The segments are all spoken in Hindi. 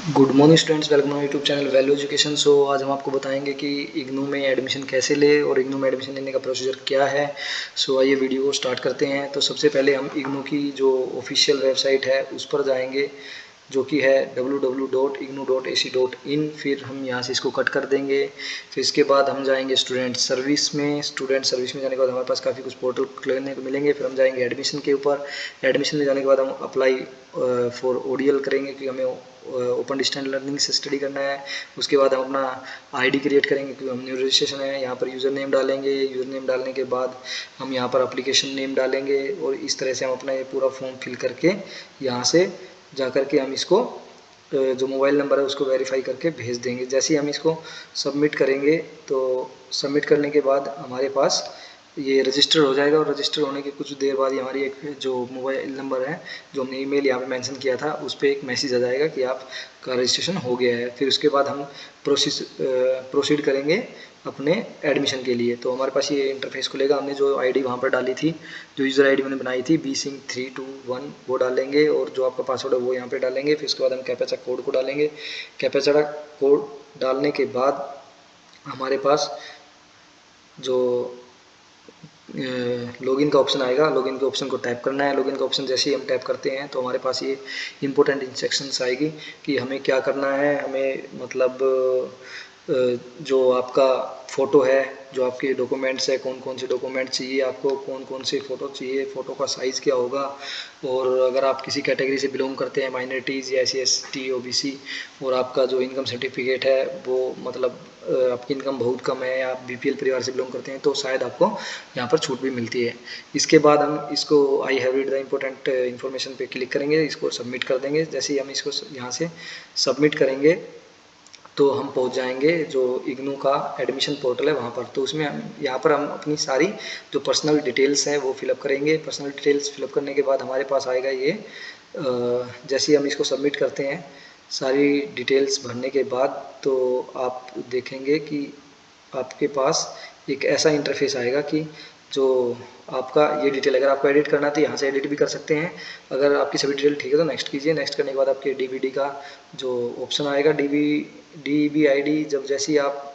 Good morning students, welcome to YouTube channel Value Education. So आज हम आपको बताएंगे कि इग्नू में एडमिशन कैसे ले और इग्नू में एडमिशन लेने का प्रोसीजर क्या है। सो आइए वीडियो को स्टार्ट करते हैं। तो सबसे पहले हम इग्नू की जो ऑफिशियल वेबसाइट है उस पर जाएंगे, जो कि है www.ignou.ac.in। फिर हम यहाँ से इसको कट कर देंगे। फिर इसके बाद हम जाएंगे स्टूडेंट सर्विस में। स्टूडेंट सर्विस में जाने के बाद हमारे पास काफ़ी कुछ पोर्टल खुलने को मिलेंगे। फिर हम जाएंगे एडमिशन के ऊपर। एडमिशन में जाने के बाद हम अप्लाई फॉर ओडीएल करेंगे कि हमें ओपन डिस्टेंस लर्निंग से स्टडी करना है। उसके बाद हम अपना आईडी क्रिएट करेंगे क्योंकि हम न्यू रजिस्ट्रेशन है। यहाँ पर यूज़र नेम डालेंगे। यूज़र नेम डालने के बाद हम यहाँ पर एप्लीकेशन नेम डालेंगे और इस तरह से हम अपना ये पूरा फॉर्म फिल करके यहाँ से जा कर के हम इसको जो मोबाइल नंबर है उसको वेरीफाई करके भेज देंगे। जैसे ही हम इसको सबमिट करेंगे तो सबमिट करने के बाद हमारे पास ये रजिस्टर हो जाएगा और रजिस्टर होने के कुछ देर बाद ही हमारी एक जो मोबाइल नंबर है जो हमने ईमेल यहाँ पे मेंशन किया था उस पर एक मैसेज आ जाएगा कि आपका रजिस्ट्रेशन हो गया है। फिर उसके बाद हम प्रोसीड करेंगे अपने एडमिशन के लिए। तो हमारे पास ये इंटरफेस खुलेगा। हमने जो आईडी वहाँ पर डाली थी, जो यूज़र आईडी मैंने बनाई थी bsing321, वो डालेंगे और जो आपका पासवर्ड है वो यहाँ पे डालेंगे। फिर उसके बाद हम कैप्चा कोड को डालेंगे। कैप्चा कोड डालने के बाद हमारे पास जो लॉगिन का ऑप्शन आएगा, लॉगिन के ऑप्शन को टैप करना है। लॉगिन का ऑप्शन जैसे ही हम टैप करते हैं तो हमारे पास ये इंपॉर्टेंट इंस्ट्रक्शंस आएगी कि हमें क्या करना है। हमें मतलब जो आपका फ़ोटो है, जो आपके डॉक्यूमेंट्स है, कौन कौन से डॉक्यूमेंट चाहिए आपको, कौन कौन से फ़ोटो चाहिए, फ़ोटो का साइज़ क्या होगा, और अगर आप किसी कैटेगरी से बिलोंग करते हैं, माइनॉरिटीज़ या SC ST OBC, और आपका जो इनकम सर्टिफिकेट है वो मतलब आपकी इनकम बहुत कम है या आप BPL परिवार से बिलोंग करते हैं तो शायद आपको यहाँ पर छूट भी मिलती है। इसके बाद हम इसको I have read the important information पे क्लिक करेंगे, इसको सबमिट कर देंगे। जैसे ही हम इसको यहाँ से सबमिट करेंगे तो हम पहुंच जाएंगे जो इग्नू का एडमिशन पोर्टल है वहाँ पर। तो उसमें हम यहाँ पर हम अपनी सारी जो पर्सनल डिटेल्स हैं वो फिलअप करेंगे। पर्सनल डिटेल्स फिलअप करने के बाद हमारे पास आएगा ये जैसे ही हम इसको सबमिट करते हैं सारी डिटेल्स भरने के बाद तो आप देखेंगे कि आपके पास एक ऐसा इंटरफेस आएगा कि जो आपका ये डिटेल अगर आपको एडिट करना है तो यहाँ से एडिट भी कर सकते हैं। अगर आपकी सभी डिटेल ठीक है तो नेक्स्ट कीजिए। नेक्स्ट करने के बाद आपके डीबीडी का जो ऑप्शन आएगा, DBID, जब जैसे ही आप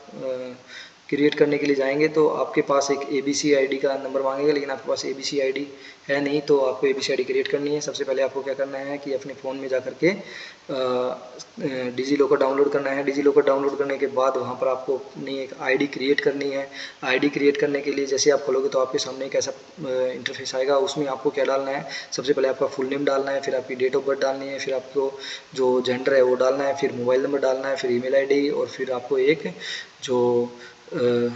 क्रिएट करने के लिए जाएंगे तो आपके पास एक ABC ID का नंबर मांगेगा, लेकिन आपके पास ABC ID है नहीं तो आपको ABC ID क्रिएट करनी है। सबसे पहले आपको क्या करना है कि अपने फ़ोन में जा कर के डिजी लॉकर डाउनलोड करना है। डिजी लॉकर डाउनलोड करने के बाद वहाँ पर आपको अपनी एक आईडी क्रिएट करनी है। आईडी क्रिएट करने के लिए जैसे आप खोलोगे तो आपके सामने एक ऐसा इंटरफेस आएगा। उसमें आपको क्या डालना है, सबसे पहले आपका फुल नेम डालना है, फिर आपकी डेट ऑफ बर्थ डालनी है, फिर आपको जो जेंडर है वो डालना है, फिर मोबाइल नंबर डालना है, फिर ईमेल ID, और फिर आपको एक जो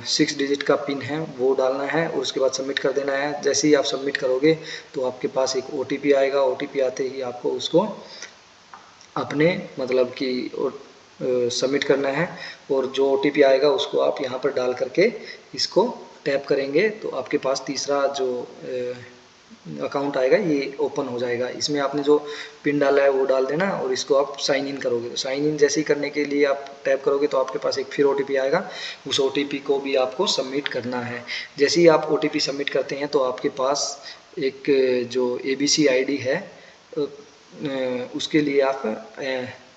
6 डिजिट का पिन है वो डालना है और उसके बाद सबमिट कर देना है। जैसे ही आप सबमिट करोगे तो आपके पास एक OTP आएगा। OTP आते ही आपको उसको अपने मतलब कि सबमिट करना है और जो OTP आएगा उसको आप यहाँ पर डाल करके इसको टैप करेंगे तो आपके पास तीसरा जो अकाउंट आएगा ये ओपन हो जाएगा। इसमें आपने जो पिन डाला है वो डाल देना और इसको आप साइन इन करोगे। तो साइन इन जैसे ही करने के लिए आप टैप करोगे तो आपके पास एक फिर OTP आएगा। उस OTP को भी आपको सबमिट करना है। जैसे ही आप OTP सबमिट करते हैं तो आपके पास एक जो ABC ID है उसके लिए आप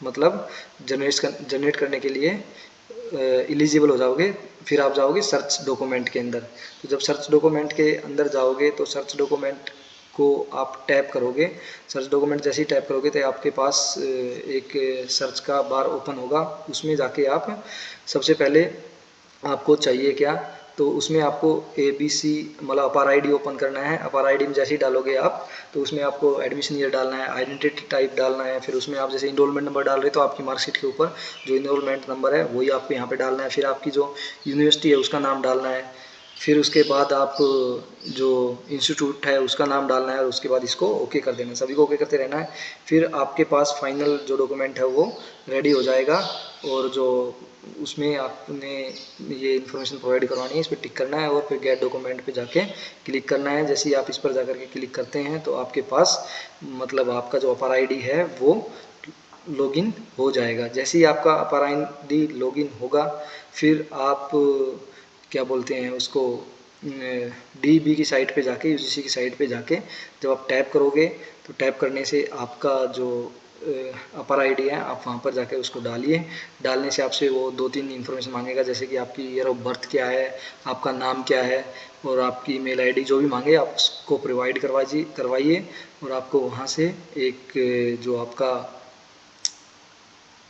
मतलब जनरेट करने के लिए एलिजिबल हो जाओगे। फिर आप जाओगे सर्च डॉक्यूमेंट के अंदर। तो जब सर्च डॉक्यूमेंट के अंदर जाओगे तो सर्च डॉक्यूमेंट को आप टैप करोगे। सर्च डॉक्यूमेंट जैसे ही टैप करोगे तो आपके पास एक सर्च का बार ओपन होगा। उसमें जाके आप सबसे पहले आपको चाहिए क्या, तो उसमें आपको ABC मतलब अपार ID ओपन करना है। अपार ID में जैसे ही डालोगे आप तो उसमें आपको एडमिशन ईयर डालना है, आइडेंटिटी टाइप डालना है, फिर उसमें आप जैसे इनरोलमेंट नंबर डाल रहे हो तो आपकी मार्कशीट के ऊपर जो इनरोलमेंट नंबर है वही आपको यहाँ पे डालना है। फिर आपकी जो यूनिवर्सिटी है उसका नाम डालना है। फिर उसके बाद आप जो इंस्टीट्यूट है उसका नाम डालना है और उसके बाद इसको ओके कर देना है। सभी को ओके करते रहना है। फिर आपके पास फाइनल जो डॉक्यूमेंट है वो रेडी हो जाएगा और जो उसमें आपने ये इन्फॉर्मेशन प्रोवाइड करवानी है इस पर टिक करना है और फिर गेट डॉक्यूमेंट पे जाके क्लिक करना है। जैसे ही आप इस पर जाकर के क्लिक करते हैं तो आपके पास मतलब आपका जो अपार ID है वो लॉगिन हो जाएगा। जैसे ही आपका अपार ID लॉगिन होगा फिर आप क्या बोलते हैं उसको DB की साइट पे जाके, UGC की साइट पे जाके जब आप टैप करोगे तो टैप करने से आपका जो अपर आईडी है, आप वहाँ पर जाकर उसको डालिए। डालने से आपसे वो 2-3 इन्फॉर्मेशन मांगेगा, जैसे कि आपकी ईयर ऑफ बर्थ क्या है, आपका नाम क्या है और आपकी ईमेल आईडी जो भी मांगे आप उसको प्रोवाइड करवाइए और आपको वहाँ से एक जो आपका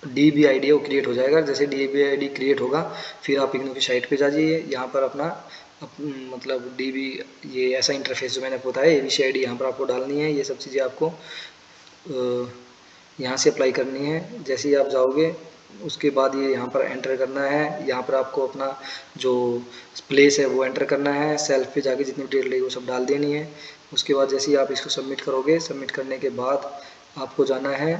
DBID है वो क्रिएट हो जाएगा। जैसे DBID क्रिएट होगा फिर आप इग्नू की साइट पे जाइए, यहाँ पर अपना मतलब DB ये ऐसा इंटरफेस जो मैंने आपको बताया, ABCID यहाँ पर आपको डालनी है। ये सब चीज़ें आपको यहाँ से अप्लाई करनी है। जैसे ही आप जाओगे उसके बाद ये यहाँ पर एंटर करना है। यहाँ पर आपको अपना जो प्लेस है वो एंटर करना है। सेल्फ पे जाके जितनी डिटेल लगी वो सब डाल देनी है। उसके बाद जैसे ही आप इसको सबमिट करोगे, सबमिट करने के बाद आपको जाना है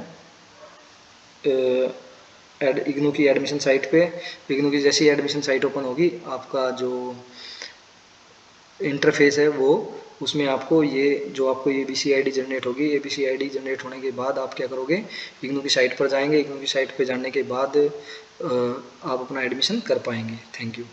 इग्नू की एडमिशन साइट पे। इग्नू की जैसी एडमिशन साइट ओपन होगी, आपका जो इंटरफेस है वो उसमें आपको ये जो आपको ABCID जनरेट होगी, ABCID जनरेट होने के बाद आप क्या करोगे, इग्नू की साइट पर जाएंगे। इग्नू की साइट पर जाने के बाद आप अपना एडमिशन कर पाएंगे। Thank you.